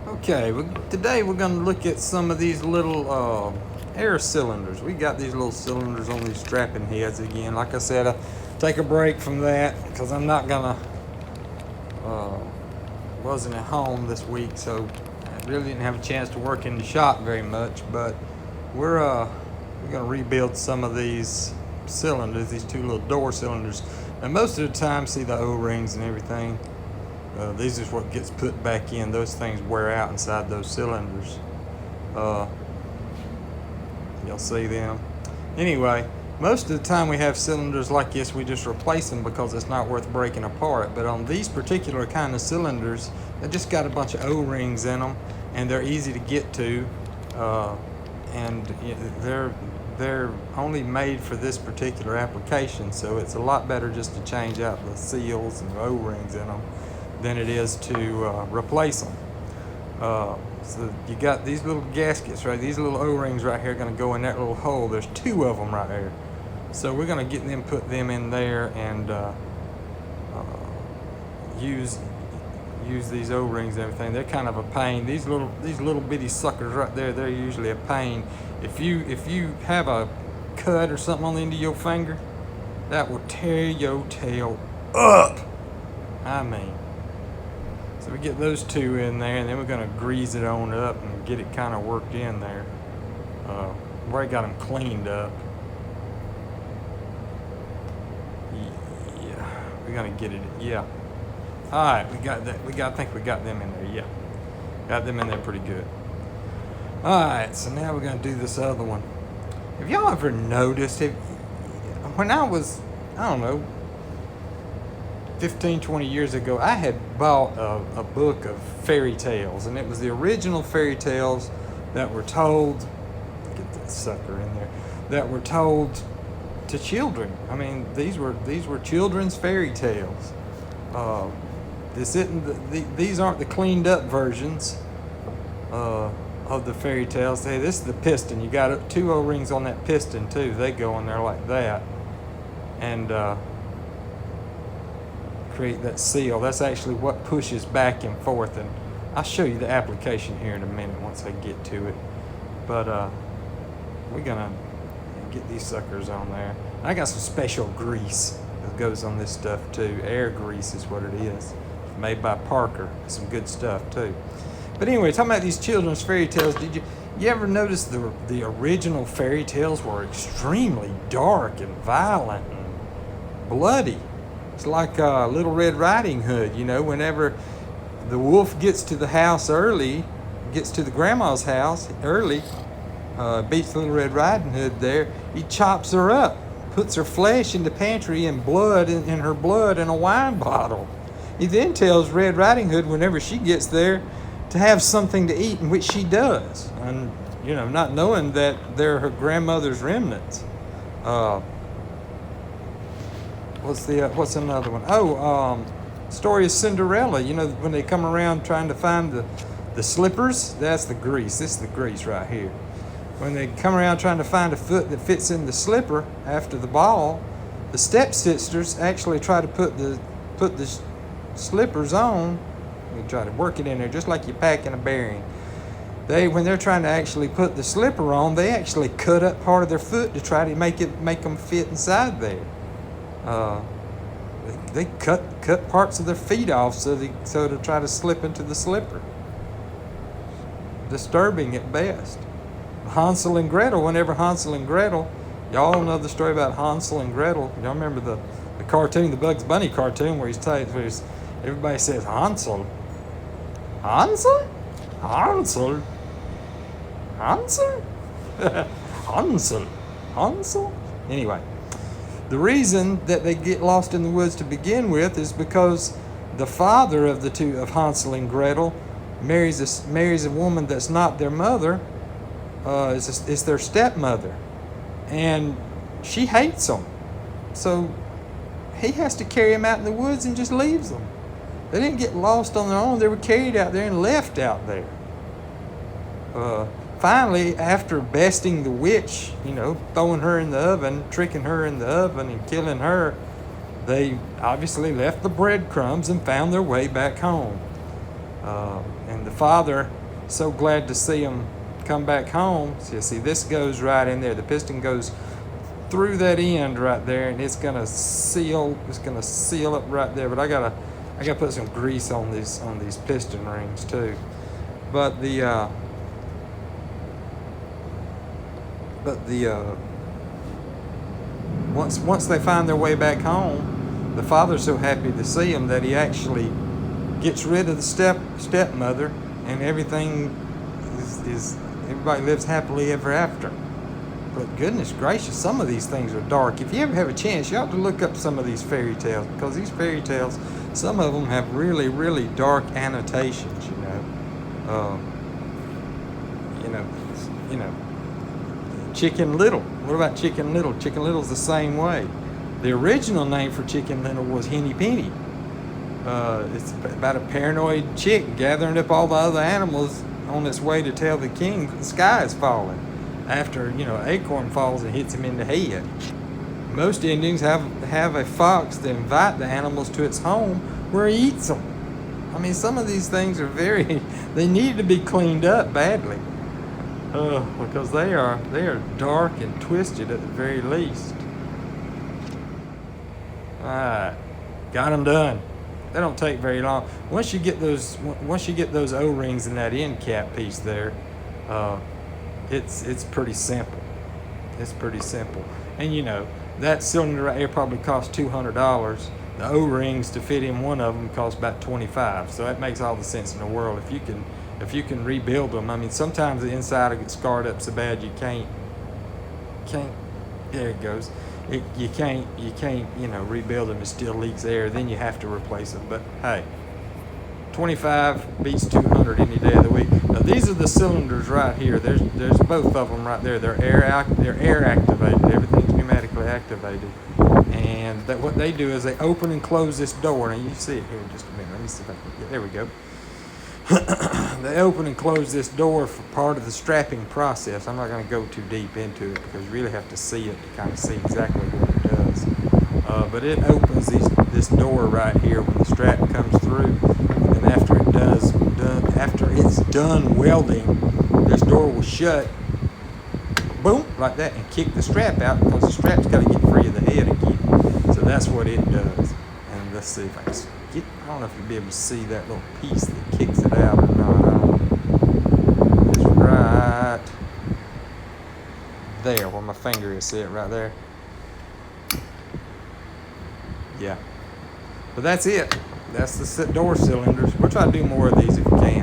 Okay, today we're going to look at some of these little air cylinders. We got these little cylinders on these strapping heads again. Like I said, I take a break from that because I'm not going to, wasn't at home this week, so I really didn't have a chance to work in the shop very much. But we're going to rebuild some of these cylinders, these two little door cylinders. And most of the time, see the O-rings and everything. These is what gets put back in. Those things wear out inside those cylinders. You'll see them. Anyway, most of the time we have cylinders like this, we just replace them because it's not worth breaking apart. But on these particular kind of cylinders, they just got a bunch of O-rings in them, and they're easy to get to, and they're only made for this particular application. So it's a lot better just to change out the seals and the O-rings in them than it is to replace them. So you got these little gaskets, right? These little O-rings right here are going to go in that little hole. There's two of them right there. So we're going to get them, put them in there, and use these O-rings and everything. They're kind of a pain. These little bitty suckers right there, they're usually a pain. If you have a cut or something on the end of your finger, that will tear your tail up. I mean. So we get those two in there, and then we're going to grease it on up and get it kind of worked in there. We already got them cleaned up. Yeah, we're going to get it. Yeah. All right, we got that. I think we got them in there. Yeah, got them in there pretty good. All right, so now we're going to do this other one. Have y'all ever noticed? When I was, I don't know, 15, 20 years ago, I had bought a book of fairy tales, and it was the original fairy tales that were told, get that sucker in there, that were told to children. I mean, these were children's fairy tales. These aren't the cleaned up versions of the fairy tales. Hey, this is the piston. You got two O-rings on that piston too. They go in there like that, and create that seal. That's actually what pushes back and forth, and I'll show you the application here in a minute once I get to it. But we're gonna get these suckers on there. I got some special grease that goes on this stuff too. Air grease is what it is. It's made by Parker. It's some good stuff too. But anyway, talking about these children's fairy tales, did you ever notice the original fairy tales were extremely dark and violent and bloody? It's like Little Red Riding Hood, you know, whenever the wolf gets to the house early, gets to the grandma's house early, beats Little Red Riding Hood there, he chops her up, puts her flesh in the pantry and blood in her blood in a wine bottle. He then tells Red Riding Hood whenever she gets there to have something to eat, in which she does, and you know, not knowing that they're her grandmother's remnants. What's another one? Oh, story of Cinderella. You know, when they come around trying to find the slippers, that's the grease. This is the grease right here. When they come around trying to find a foot that fits in the slipper after the ball, the stepsisters actually try to put the slippers on. You try to work it in there just like you pack in a bearing. When they're trying to actually put the slipper on, they actually cut up part of their foot to try to make them fit inside there. They cut parts of their feet off so to try to slip into the slipper. Disturbing at best. Hansel and Gretel. Whenever Hansel and Gretel, y'all know the story about Hansel and Gretel. Y'all remember the cartoon, the Bugs Bunny cartoon, where everybody says Hansel, Hansel, Hansel, Hansel, Hansel, Hansel. Anyway. The reason that they get lost in the woods to begin with is because the father of Hansel and Gretel marries a woman that's not their mother, is their stepmother, and she hates them. So he has to carry them out in the woods and just leaves them. They didn't get lost on their own. They were carried out there and left out there. Finally, after besting the witch, you know, throwing her in the oven, tricking her in the oven and killing her, they obviously left the breadcrumbs and found their way back home. And the father, so glad to see him come back home. So you see, this goes right in there. The piston goes through that end right there, and it's gonna seal. It's gonna seal up right there. But I gotta put some grease on these piston rings too. But once they find their way back home, the father's so happy to see them that he actually gets rid of the stepmother, and everything is everybody lives happily ever after. But goodness gracious, some of these things are dark. If you ever have a chance, you ought to look up some of these fairy tales, because these fairy tales, some of them have really, really dark annotations. You know, Chicken Little. What about Chicken Little? Chicken Little's the same way. The original name for Chicken Little was Henny Penny. It's about a paranoid chick gathering up all the other animals on its way to tell the king the sky is falling. After, an acorn falls and hits him in the head. Most Indians have a fox that invite the animals to its home where he eats them. I mean, some of these things are they need to be cleaned up badly. Because they are dark and twisted at the very least. Alright, got them done. They don't take very long. Once you get those O-rings in that end cap piece there, it's pretty simple. It's pretty simple. And that cylinder right here probably cost $200. The O-rings to fit in one of them cost about $25. So that makes all the sense in the world. If you can rebuild them. I mean, sometimes the inside will get scarred up so bad you can't. There it goes. You can't rebuild them. It still leaks air. Then you have to replace them. But hey, 25 beats 200 any day of the week. Now these are the cylinders right here. There's both of them right there. They're air activated. Everything's pneumatically activated. And what they do is they open and close this door. Now you see it here in just a minute. Let me see if I can get. There we go. They open and close this door for part of the strapping process. I'm not going to go too deep into it because you really have to see it to kind of see exactly what it does. But it opens this door right here when the strap comes through. And then after it's done welding, this door will shut, boom, like that, and kick the strap out, because the strap's got to get free of the head again. So that's what it does. And let's see if I can I don't know if you'll be able to see that little piece that kicks it out or not. It's right there where my finger is. See it right there? Yeah. But that's it. That's the door cylinders. We'll try to do more of these if we can.